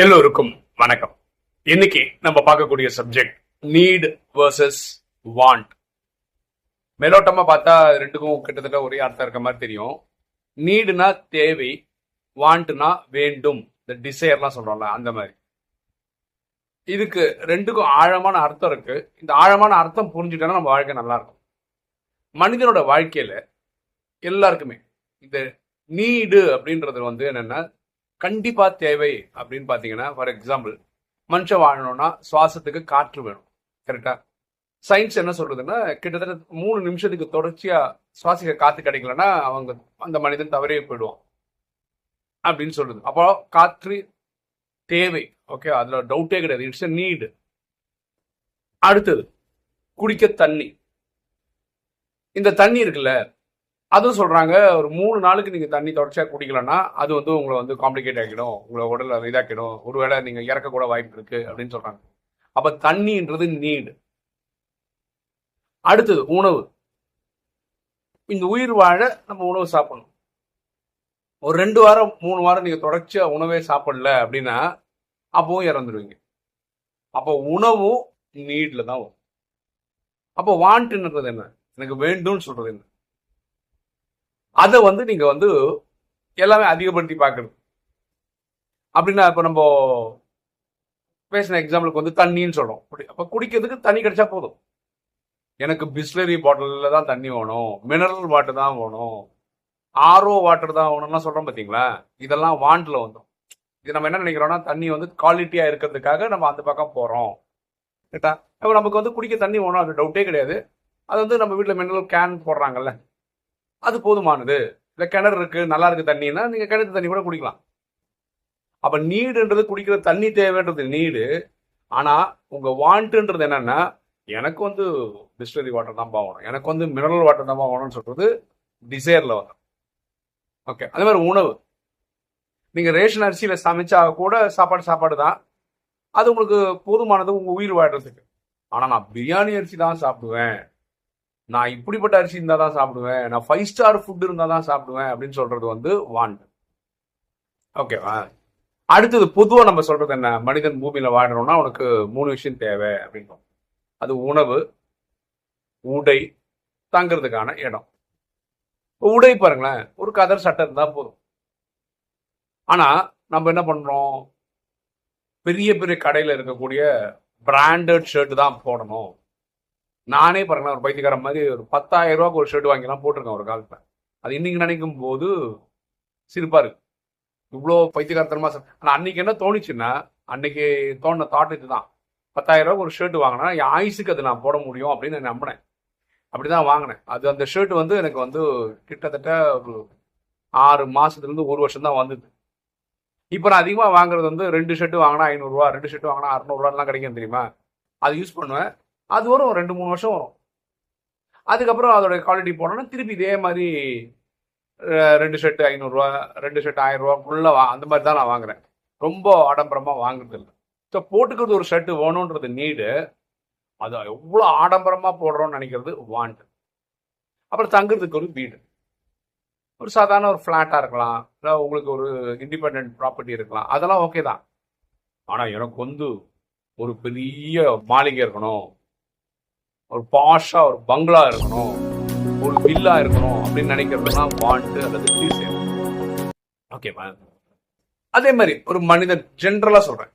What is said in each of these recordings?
எல்லோருக்கும் வணக்கம். இன்னைக்கு நம்ம பார்க்கக்கூடிய சப்ஜெக்ட் நீட் வர்சஸ் வாண்ட். மேலோட்டமா பார்த்தா ரெண்டுக்கும் கிட்டத்தட்ட ஒரே அர்த்தம் இருக்க மாதிரி தெரியும். நீடுனா தேவை, வாண்ட்னா வேண்டும், இந்த டிசைர்லாம் சொல்றோம்ல அந்த மாதிரி. இதுக்கு ரெண்டுக்கும் ஆழமான அர்த்தம் இருக்கு. இந்த ஆழமான அர்த்தம் புரிஞ்சுட்டோம்னா நம்ம வாழ்க்கை நல்லா இருக்கும். மனிதனோட வாழ்க்கையில எல்லாருக்குமே இந்த நீடு அப்படின்றது என்னன்னா கண்டிப்பா தேவை அப்படின்னு பாத்தீங்கன்னா, ஃபார் எக்ஸாம்பிள் மனுஷன் வாழணும்னா சுவாசத்துக்கு காற்று வேணும். கரெக்டா? சயின்ஸ் என்ன சொல்றதுன்னா, கிட்டத்தட்ட 3 நிமிஷத்துக்கு தொடர்ச்சியா சுவாசிக்க காத்து கிடைக்கலன்னா அவங்க அந்த மனிதன் தவறே போயிடுவான் அப்படின்னு சொல்லுது. அப்போ காற்று தேவை. ஓகே, அதுல டவுட்டே கிடையாது. It's a need. அடுத்தது குடிக்க தண்ணி. இந்த தண்ணி இருக்குல்ல, அதுவும் சொல்றாங்க ஒரு 3 நாளுக்கு நீங்க தண்ணி தொடர்ச்சியா குடிக்கலன்னா அது உங்களை காம்ப்ளிகேட் ஆகிடும், உங்களை உடல் இதாக்கிடும், ஒருவேளை நீங்க இறக்க கூட வாய்ப்பு இருக்கு அப்படின்னு சொல்றாங்க. அப்ப தண்ணின்றது நீடு. அடுத்தது உணவு. இந்த உயிர் வாழ நம்ம உணவு சாப்பிடணும். ஒரு 2 வாரம் 3 வாரம் நீங்க தொடர்ச்சியா உணவே சாப்பிடல அப்படின்னா அப்பவும் இறந்துடுவீங்க. அப்போ உணவும் நீட்ல தான் வரும். அப்போ வாண்ட்ன்றது என்ன? எனக்கு வேண்டும்னு சொல்றது என்ன? அதை நீங்க எல்லாமே அதிகப்படுத்தி பார்க்கணும். அப்படின்னா இப்ப நம்ம பேசின எக்ஸாம்பிளுக்கு தண்ணின்னு சொல்றோம். அப்ப குடிக்கிறதுக்கு தண்ணி கிடைச்சா போதும். எனக்கு பிஸ்லரி பாட்டில்ல தான் தண்ணி வேணும், மினரல் வாட்டர் தான் வேணும், ஆர்ஓ வாட்டர் தான் வேணும்லாம் சொல்றோம் பாத்தீங்களா? இதெல்லாம் வாண்ட்ல வந்தோம். இது நம்ம என்ன நினைக்கிறோம்னா தண்ணி குவாலிட்டியா இருக்கிறதுக்காக நம்ம அந்த பக்கம் போறோம். கேட்டா இப்ப நமக்கு குடிக்க தண்ணி வேணும், அது டவுட்டே கிடையாது. அது நம்ம வீட்டுல மினரல் கேன் போடுறாங்கல்ல, அது போதுமானது. இல்ல கிணறு இருக்கு, நல்லா இருக்கு தண்ணின்னா நீங்க கிணத்து தண்ணி கூட குடிக்கலாம். அப்ப நீடுன்றது குடிக்கிற தண்ணி தேவைன்றது நீடு. ஆனா உங்க வாண்ட்ன்றது என்னன்னா, எனக்கு டிஸ்டிலரி வாட்டர் தான் வேணும், எனக்கு மினரல் வாட்டர் தான் வேணும்னு சொல்றது டிசைர்ல வரும். ஓகே, அதே மாதிரி உணவு. நீங்க ரேஷன் அரிசியில சமைச்சா கூட சாப்பாடு தான், அது உங்களுக்கு போதுமானது உங்க உயிர் வாழ்றதுக்கு. ஆனா நான் பிரியாணி அரிசி தான் சாப்பிடுவேன், நான் இப்படிப்பட்ட அரிசி இருந்தா தான் சாப்பிடுவேன், நான் 5 ஸ்டார் ஃபுட் இருந்தா தான் சாப்பிடுவேன் அப்படின்னு சொல்றது வாண்ட். ஓகேவா? அடுத்தது பொதுவா நம்ம சொல்றது என்ன? மனிதன் பூமியில வாழணும்னா உனக்கு 3 விஷயம் தேவை அப்படின்னு. அது உணவு, உடை, தங்குறதுக்கான இடம். உடை பாருங்களேன், ஒரு கதர் சட்டை இருந்தா போதும். ஆனா நம்ம என்ன பண்றோம்? பெரிய பெரிய கடையில இருக்கக்கூடிய பிராண்டட் ஷர்ட் தான் போடணும். நானே பாருங்களேன், ஒரு பைத்தியக்காரன் மாதிரி ஒரு 10,000 ரூபாய்க்கு ஒரு ஷர்ட் வாங்கிலாம் போட்டிருக்கேன் ஒரு காலத்துல. அது இன்னைக்கு நினைக்கும் போது சிரிப்பா இருக்கு. இவ்வளோ பைத்தியக்காரத்தனமா. ஆனா அன்னைக்கு என்ன தோணுச்சுன்னா, அன்னைக்கு தோணுன தாட் இதுதான். 10,000 ரூபாய்க்கு ஒரு ஷர்ட் வாங்கினா என் ஆயுசுக்கு அது நான் போட முடியும் அப்படின்னு நான் நம்பினேன். அப்படிதான் வாங்கினேன். அந்த ஷர்ட் எனக்கு கிட்டத்தட்ட ஒரு 6 மாசத்துல இருந்து 1 வருஷம் தான் வந்தது. இப்ப நான் அதிகமா வாங்குறது 2 ஷர்ட் வாங்கினா 500 ரூபா, 2 ஷர்ட் வாங்கினா 600 ரூபாய்லாம் கிடைக்கும் தெரியுமா? அது யூஸ் பண்ணுவேன். அது வரும் 2-3 வருஷம் வரும். அதுக்கப்புறம் அதோட குவாலிட்டி போனோம்னா திருப்பி இதே மாதிரி 2 ஷர்ட் 500 ரூபா, 2 ஷர்ட் 1000 ரூபா அந்த மாதிரி தான் நான் வாங்குறேன். ரொம்ப ஆடம்பரமா வாங்குறது இல்லை. ஸோ போட்டுக்கிறது ஒரு ஷர்ட் வேணுன்றது நீடு. அது எவ்வளோ ஆடம்பரமா போடுறோம்னு நினைக்கிறது வாண்ட். அப்புறம் தங்குறதுக்கு ஒரு வீடு, ஒரு சாதாரண ஒரு ஃபிளாட்டா இருக்கலாம், இல்லை உங்களுக்கு ஒரு இண்டிபெண்ட் ப்ராப்பர்ட்டி இருக்கலாம், அதெல்லாம் ஓகே தான். ஆனா எனக்கு ஒரு பெரிய மாளிகை இருக்கணும், ஒரு பாஷா ஒரு பங்களா இருக்கணும், ஒரு வில்லா இருக்கணும் அப்படின்னு நினைக்கிறதுலாம் வாண்ட் அல்லது டிசைர். ஓகேவா? அதே மாதிரி ஒரு மனிதன் ஜென்ரலா சொல்றேன்,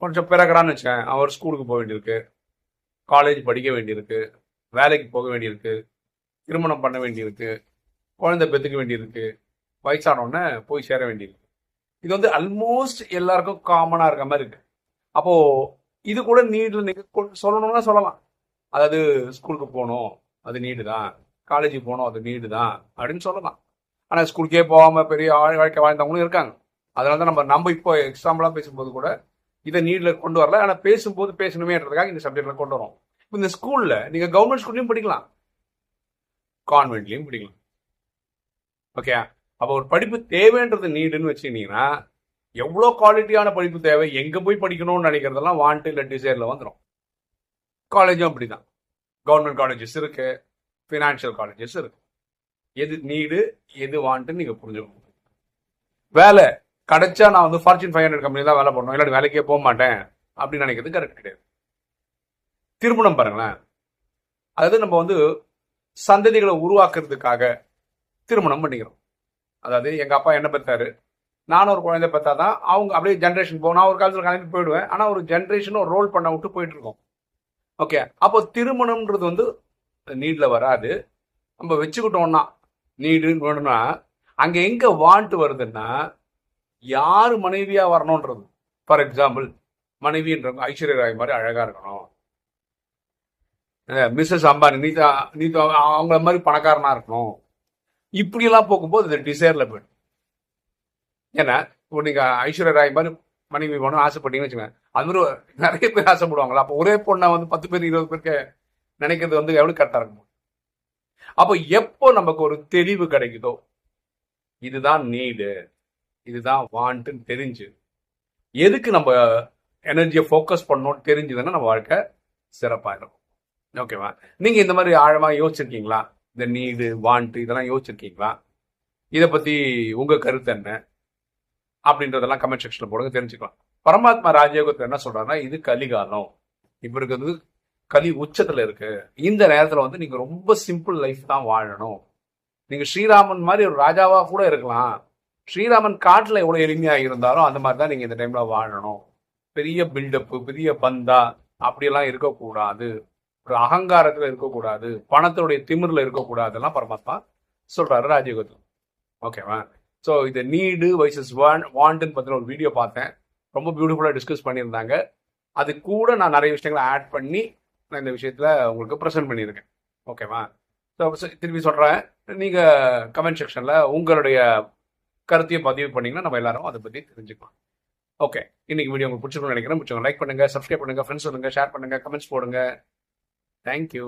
கொஞ்சம் பிறகுறான்னு வச்சேன், அவர் ஸ்கூலுக்கு போக வேண்டியிருக்கு, காலேஜ் படிக்க வேண்டியிருக்கு, வேலைக்கு போக வேண்டியிருக்கு, திருமணம் பண்ண வேண்டியிருக்கு, குழந்தை பெற்றுக்க வேண்டியிருக்கு, வயசானோடனே போய் சேர வேண்டியிருக்கு. இது ஆல்மோஸ்ட் எல்லாருக்கும் காமனா இருக்க மாதிரி இருக்கு. அப்போ இது கூட நீட்ல நீங்க சொல்லணும்னா சொல்லலாம். அதாவது ஸ்கூலுக்கு போகணும் அது நீடு தான், காலேஜுக்கு போகணும் அது நீடு தான் அப்படின்னு சொல்லலாம். ஆனால் ஸ்கூலுக்கே போகாம பெரிய வாழ்க்கை வாழ்ந்தவங்களும் இருக்காங்க. அதனால தான் நம்ம இப்போ எக்ஸாம்பிளா பேசும்போது கூட இதை நீட்ல கொண்டு வரல. ஆனால் பேசும்போது பேசணுமேன்றதுக்காக இந்த சப்ஜெக்ட்ல கொண்டு வரோம். இப்போ இந்த ஸ்கூல்ல நீங்க கவர்மெண்ட் ஸ்கூல்லையும் படிக்கலாம், கான்வென்ட்லையும் படிக்கலாம். ஓகே, அப்போ ஒரு படிப்பு தேவைன்றது நீடுன்னு வச்சுக்கிட்டீங்கன்னா எவ்வளோ குவாலிட்டியான படிப்பு தேவை, எங்க போய் படிக்கணும்னு நினைக்கிறதெல்லாம் வாண்ட் இல்லை டிசைர்ல வந்துடும். காலேஜும் அப்படிதான். கவர்மெண்ட் காலேஜஸ் இருக்கு, ஃபினான்ஷியல் காலேஜஸ் இருக்கு. எது நீடு எது வாண்ட்டு நீங்க புரிஞ்சுக்கணும். வேலை கிடைச்சா நான் வந்து ஃபார்ச்சூன் 500 கம்பெனி தான் வேலை பண்ணணும், இல்லாட்டி வேலைக்கே போக மாட்டேன் அப்படின்னு நினைக்கிறது கரெக்ட் கிடையாது. திருமணம் பாருங்களேன், அதாவது நம்ம வந்து சந்ததிகளை உருவாக்குறதுக்காக திருமணம் பண்ணிக்கிறோம். அதாவது எங்க அப்பா என்ன பெற்றாரு, நானும் ஒரு குழந்தை பெற்றாதான் அவங்க அப்படியே ஜென்ரேஷன் போகும். நான் ஒரு காலத்தில் கிளம்பி போயிடுவேன், ஆனால் ஒரு ஜென்ரேஷனும் ரோல் பண்ண விட்டு போயிட்டு இருக்கோம். ஓகே, அப்போ திருமணம்ன்றது வந்து நீட்ல வராது. நம்ம வச்சுக்கிட்டோம்னா நீடுன்னு வேணும்னா அங்கே எங்கே வாண்ட் வருதுன்னா யார் மனைவியா வரணும்ன்றது. ஃபார் எக்ஸாம்பிள், மனைவின்றவங்க ஐஸ்வர்யா ராய் மாதிரி அழகா இருக்கணும், மிஸ்ஸஸ் அம்பானி நீதா அவங்கள மாதிரி பணக்காரனா இருக்கணும், இப்படியெல்லாம் போகும்போது அது டிசைர்ல போயிடும். ஏன்னா இப்போ நீங்க ஐஸ்வர்யா ராய் மாதிரி மனைவி வேணும் ஆசைப்பட்டீங்கன்னு வச்சுக்கோங்க, அது மாதிரி நிறைய பேர் ஆசைப்படுவாங்களா? அப்போ ஒரே பொண்ணை வந்து 10 பேர் 20 பேருக்கு நினைக்கிறது வந்து எவ்வளவு கரெக்டா இருக்கும். அப்போ எப்போ நமக்கு ஒரு தெளிவு கிடைக்குதோ இதுதான் நீடு, இதுதான் வாண்ட்டுன்னு தெரிஞ்சு எதுக்கு நம்ம எனர்ஜியை ஃபோக்கஸ் பண்ணணும்னு தெரிஞ்சுதுன்னா நம்ம வாழ்க்கை சிறப்பாயிடும். ஓகேவா? நீங்க இந்த மாதிரி ஆழமா யோசிச்சிருக்கீங்களா? இந்த நீடு வாண்ட்டு இதெல்லாம் யோசிச்சிருக்கீங்களா? இதை பத்தி உங்க கருத்து என்ன அப்படின்றதெல்லாம் கமெண்ட் செக்ஷன்ல போடுங்க, தெரிஞ்சுக்கலாம். பரமாத்மா ராஜயோகத்தில் என்ன சொல்றாருன்னா, இது கலிகாலம், இப்ப இருக்கிறது கலி உச்சத்துல இருக்கு. இந்த நேரத்துல வந்து நீங்க ரொம்ப சிம்பிள் லைஃப் தான் வாழணும். நீங்க ஸ்ரீராமன் மாதிரி ஒரு ராஜாவா கூட இருக்கலாம். ஸ்ரீராமன் காட்டுல எவ்வளவு எளிமையா இருந்தாலும் அந்த மாதிரி தான் நீங்க இந்த டைம்ல வாழணும். பெரிய பில்டப்பு, பெரிய பந்தா அப்படியெல்லாம் இருக்கக்கூடாது. ஒரு அகங்காரத்துல இருக்கக்கூடாது, பணத்தினுடைய திமிர்ல இருக்கக்கூடாதுலாம் பரமாத்மா சொல்றாரு ராஜயோகத்தில். ஓகேவா? ஸோ இது நீடு வைசஸ் வாண்ட்னு பத்தின ஒரு வீடியோ பார்த்தேன், ரொம்ப பியூட்டிஃபுல்லா டிஸ்கஸ் பண்ணியிருந்தாங்க. அது கூட நான் நிறைய விஷயங்களை ஆட் பண்ணி நான் இந்த விஷயத்துல உங்களுக்கு ப்ரெசென்ட் பண்ணியிருக்கேன். ஓகேவா? ஸோ திருப்பி சொல்றேன், நீங்க கமெண்ட் செக்ஷன்ல உங்களுடைய கருத்தையும் பதிவு பண்ணீங்கன்னா நம்ம எல்லாரும் அதை பத்தி தெரிஞ்சுக்கலாம். ஓகே, இன்னைக்கு வீடியோ உங்களுக்கு பிடிச்சிருக்கும்னு நினைக்கிறேன். பிடிச்சவங்க லைக் பண்ணுங்க, சப்ஸ்கிரைப் பண்ணுங்க, ஃப்ரெண்ட்ஸ் சொல்லுங்க, ஷேர் பண்ணுங்க, கமெண்ட்ஸ் போடுங்க. தேங்க்யூ.